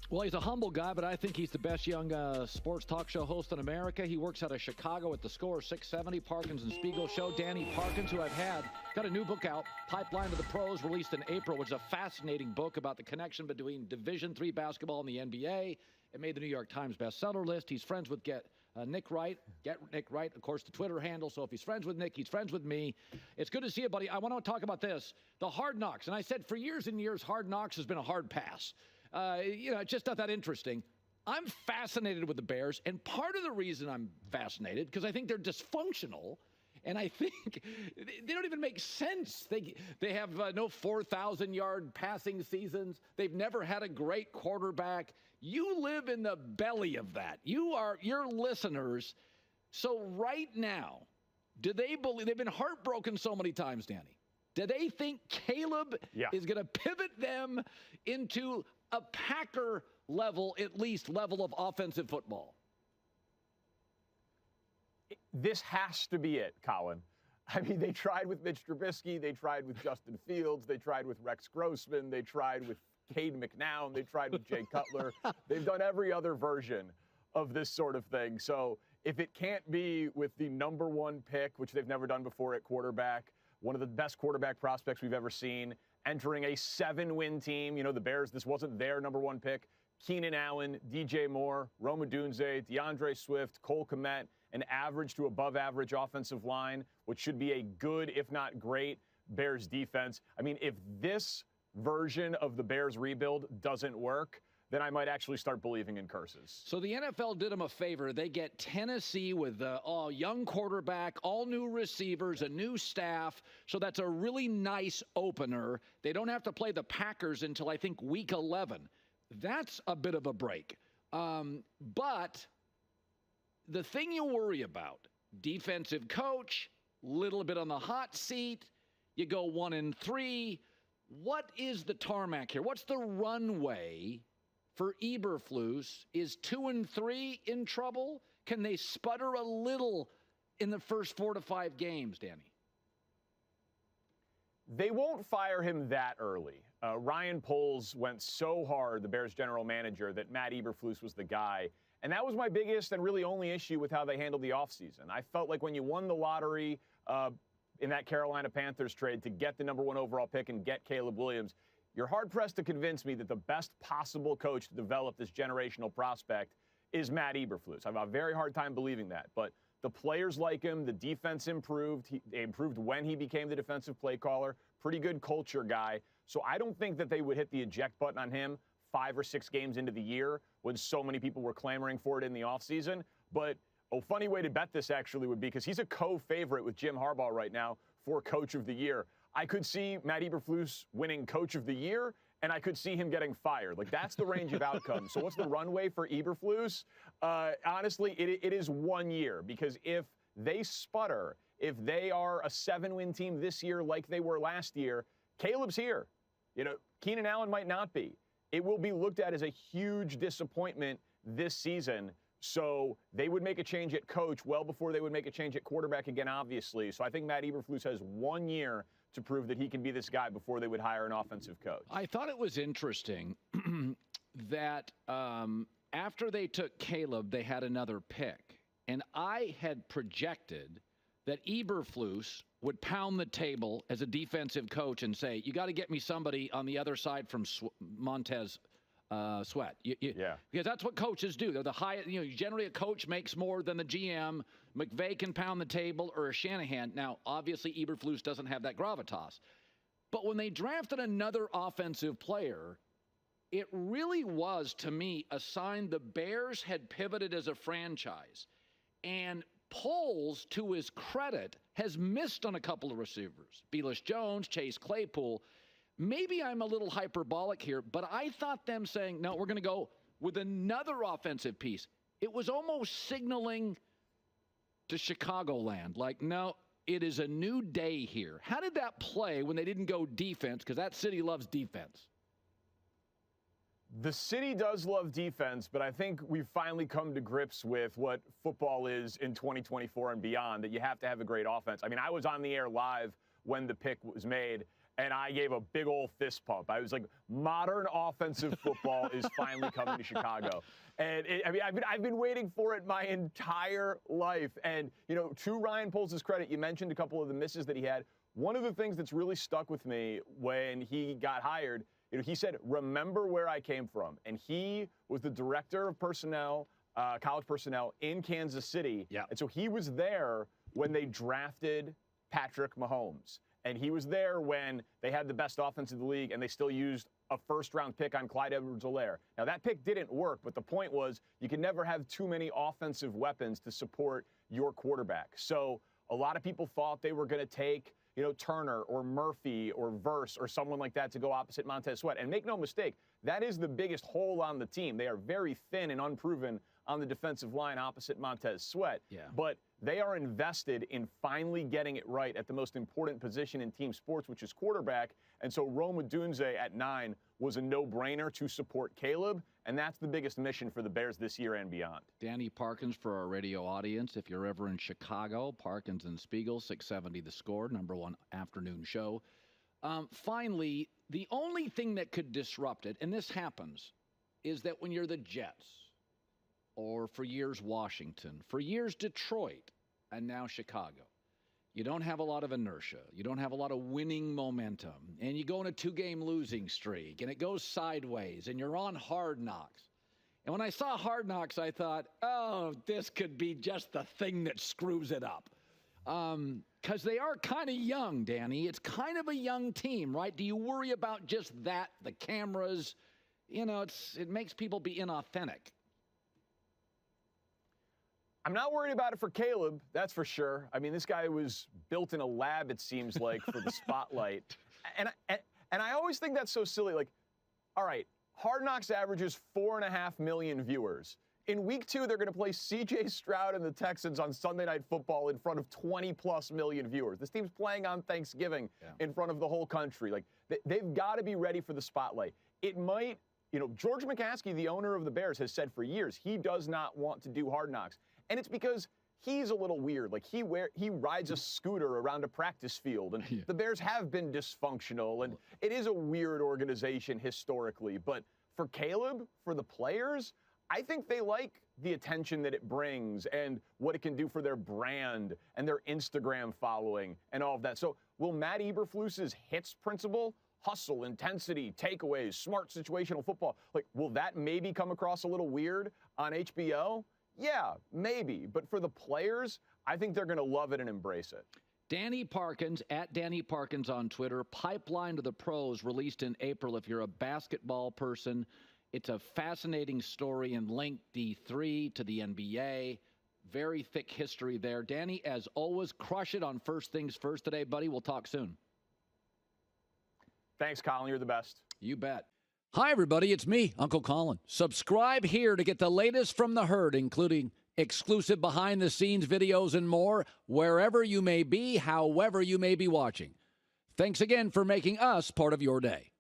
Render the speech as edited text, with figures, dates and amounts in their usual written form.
Well, he's a humble guy, but I think he's the best young sports talk show host in America. He works out of Chicago at the Score 670, Parkins and Spiegel show. Danny Parkins, who I've had, got a new book out, Pipeline to the Pros, released in April, which is a fascinating book about the connection between Division III basketball and the NBA. It made the New York Times bestseller list. He's friends with Nick Wright. Get Nick Wright, of course, the Twitter handle. So if he's friends with Nick, he's friends with me. It's good to see you, buddy. I want to talk about this, the Hard Knocks. And I said for years and years, Hard Knocks has been a hard pass. It's just not that interesting. I'm fascinated with the Bears, and part of the reason I'm fascinated, because I think they're dysfunctional, and I think they don't even make sense. They have no 4,000-yard passing seasons. They've never had a great quarterback. You live in the belly of that. Your listeners. So right now, do they believe, they've been heartbroken so many times, Danny. Do they think Caleb is going to pivot them into a Packer level, at least, level of offensive football? This has to be it, Colin. I mean, they tried with Mitch Trubisky. They tried with Justin Fields. They tried with Rex Grossman. They tried with Cade McNown. They tried with Jay Cutler. They've done every other version of this sort of thing. So if it can't be with the number one pick, which they've never done before at quarterback, one of the best quarterback prospects we've ever seen, entering a 7-win team. You know, the Bears, this wasn't their number one pick. Keenan Allen, DJ Moore, Rome Odunze, DeAndre Swift, Cole Kmet, an average to above average offensive line, which should be a good, if not great, Bears defense. I mean, if this version of the Bears rebuild doesn't work, then I might actually start believing in curses. So the NFL did them a favor. They get Tennessee with a young quarterback, all new receivers, a new staff. So that's a really nice opener. They don't have to play the Packers until, I think, week 11. That's a bit of a break. But the thing you worry about, defensive coach, little bit on the hot seat, you go 1-3. What is the tarmac here? What's the runway for Eberflus? Is 2-3 in trouble? Can they sputter a little in the first 4 to 5 games, Danny? They won't fire him that early. Ryan Poles went so hard, the Bears general manager, that Matt Eberflus was the guy. And that was my biggest and really only issue with how they handled the offseason. I felt like when you won the lottery in that Carolina Panthers trade to get the number one overall pick and get Caleb Williams, you're hard-pressed to convince me that the best possible coach to develop this generational prospect is Matt Eberflus. I have a very hard time believing that. But the players like him, the defense improved. They improved when he became the defensive play caller. Pretty good culture guy. So I don't think that they would hit the eject button on him 5 or 6 games into the year when so many people were clamoring for it in the offseason. But a funny way to bet this actually would be, because he's a co-favorite with Jim Harbaugh right now for Coach of the Year. I could see Matt Eberflus winning Coach of the Year, and I could see him getting fired. Like, that's the range of outcomes. So what's the runway for Eberflus? Honestly, it is 1 year, because if they sputter, if they are a 7-win team this year like they were last year, Caleb's here. You know, Keenan Allen might not be. It will be looked at as a huge disappointment this season. So they would make a change at coach well before they would make a change at quarterback again, obviously. So I think Matt Eberflus has 1 year to prove that he can be this guy before they would hire an offensive coach. I thought it was interesting that after they took Caleb, they had another pick. And I had projected that Eberflus would pound the table as a defensive coach and say, you got to get me somebody on the other side from Montez Sweat. Yeah. Because that's what coaches do. They're the highest. You know, generally a coach makes more than the GM. McVay can pound the table, or a Shanahan. Now, obviously, Eberflus doesn't have that gravitas. But when they drafted another offensive player, it really was, to me, a sign the Bears had pivoted as a franchise. And Poles, to his credit, has missed on a couple of receivers. Belus Jones, Chase Claypool. Maybe I'm a little hyperbolic here, but I thought them saying, no, we're going to go with another offensive piece. It was almost signaling to Chicagoland, like, no, it is a new day here. How did that play when they didn't go defense? Because that city loves defense. The city does love defense, but I think we've finally come to grips with what football is in 2024 and beyond, that you have to have a great offense. I mean, I was on the air live when the pick was made, And I gave a big old fist pump. I was like, modern offensive football is finally coming to Chicago. And I've been waiting for it my entire life. And, to Ryan Poles' credit, you mentioned a couple of the misses that he had. One of the things that's really stuck with me when he got hired, he said, remember where I came from. And he was the director of personnel, college personnel in Kansas City. Yeah. And so he was there when they drafted Patrick Mahomes. And he was there when they had the best offense in the league, and they still used a first-round pick on Clyde Edwards-Helaire. Now, that pick didn't work, but the point was you can never have too many offensive weapons to support your quarterback. So a lot of people thought they were going to take, Turner or Murphy or Verse or someone like that to go opposite Montez Sweat. And make no mistake, that is the biggest hole on the team. They are very thin and unproven on the defensive line opposite Montez Sweat. Yeah. But they are invested in finally getting it right at the most important position in team sports, which is quarterback. And so Rome Odunze at 9 was a no-brainer to support Caleb, and that's the biggest mission for the Bears this year and beyond. Danny Parkins for our radio audience. If you're ever in Chicago, Parkins and Spiegel, 670 The Score, #1 afternoon show. Finally, the only thing that could disrupt it, and this happens, is that when you're the Jets, or for years Washington, for years Detroit, and now Chicago, you don't have a lot of inertia. You don't have a lot of winning momentum. And you go on a 2-game losing streak, and it goes sideways, and you're on Hard Knocks. And when I saw Hard Knocks, I thought, oh, this could be just the thing that screws it up. Because they are kind of young, Danny. It's kind of a young team, right? Do you worry about just that, the cameras? It makes people be inauthentic. I'm not worried about it for Caleb, that's for sure. I mean, this guy was built in a lab, it seems like, for the spotlight. And I always think that's so silly. Like, all right, Hard Knocks averages 4.5 million viewers. In week 2, they're going to play C.J. Stroud and the Texans on Sunday Night Football in front of 20+ million viewers. This team's playing on Thanksgiving in front of the whole country. Like, they've got to be ready for the spotlight. It might, George McCaskey, the owner of the Bears, has said for years he does not want to do Hard Knocks. And it's because he's a little weird. Like, he rides a scooter around a practice field, and the Bears have been dysfunctional, and it is a weird organization historically. But for Caleb, for the players, I think they like the attention that it brings and what it can do for their brand and their Instagram following and all of that. So will Matt Eberflus's HITS principle, hustle, intensity, takeaways, smart situational football, like, will that maybe come across a little weird on HBO? Yeah, maybe. But for the players, I think they're going to love it and embrace it. Danny Parkins, at Danny Parkins on Twitter. Pipeline to the Pros, released in April. If you're a basketball person, it's a fascinating story and link D3 to the NBA. Very thick history there. Danny, as always, crush it on First Things First today, buddy. We'll talk soon. Thanks, Colin. You're the best. You bet. Hi, everybody. It's me, Uncle Colin. Subscribe here to get the latest from the herd, including exclusive behind-the-scenes videos and more, wherever you may be, however you may be watching. Thanks again for making us part of your day.